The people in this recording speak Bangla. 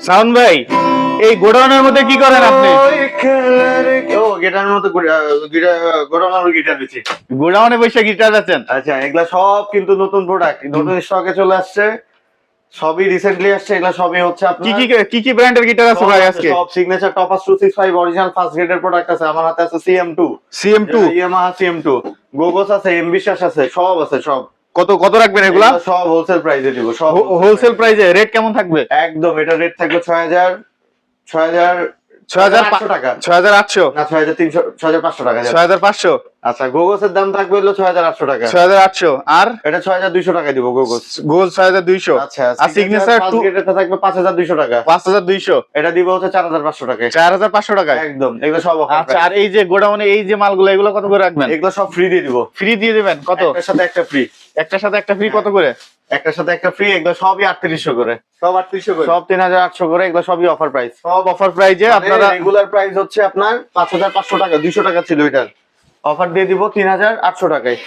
সাউন্ড ভাই, এই গোডাউনের মধ্যে কি করেন আপনি? ও গিটারের মতো গোডাউনের গিটার দিচ্ছি। গোডাউনে বসে গিটার আছেন? আচ্ছা, এগুলা সব কিন্তু নতুন প্রোডাক্ট, নতুন স্টকে চলে আসছে, সবই রিসেন্টলি আসছে। এগুলা সবই হচ্ছে কি আপনার কি কি ব্র্যান্ডের গিটার আছে ভাই আজকে? সব সিগনেচার টপাস 265 অরিজিনাল ফার্স্ট গ্রেডের প্রোডাক্ট আছে। আমার হাতে আছে CM2, CM2, ইয়ামাহা CM2, গোগোস আছে, এমবিশ্বাস আছে, সব আছে সব। কত কত রাখবেন এগুলা? এগুলা সব হোলসেল প্রাইসে দিব, সব হোলসেল প্রাইসে। রেট কেমন থাকবে? একদম, এটা রেট থাকবে 6,800 টাকা। 6800 না, 6,300, 6,500 টাকা। 6500। আচ্ছা, গোগোসের দাম থাকবে হলো 6,800 টাকা। 6800। আর এটা 6,200 টাকা দিব গোগোস। গোল 6200। আচ্ছা, আর সিগনেচার 2 এটা থাকবে 5,200 টাকা। 5200। এটা দিব হচ্ছে 4,500 টাকায়। 4500 টাকায় একদম, এগুলো সব offer আচ্ছা। price। আর এই যে গোডাউনে এই যে মালগুলো, এগুলো কত করে রাখবেন? এগুলো সব ফ্রি দিয়ে দিব। ফ্রি দিয়ে দিবেন? কত? একটার সাথে একটা ফ্রি। একটার সাথে একটা ফ্রি কত করে? একটার সাথে একটা ফ্রি। এগুলো সবই 3,800 করে। সব 3800 করে? সব 3,800 করে। এগুলো সবই অফার প্রাইস। সব অফার প্রাইজে আপনারা। রেগুলার প্রাইস হচ্ছে আপনার 5,500 টাকা, 200 টাকা ছিল এটার। অফার দিয়ে দিব 3,800 টাকায়।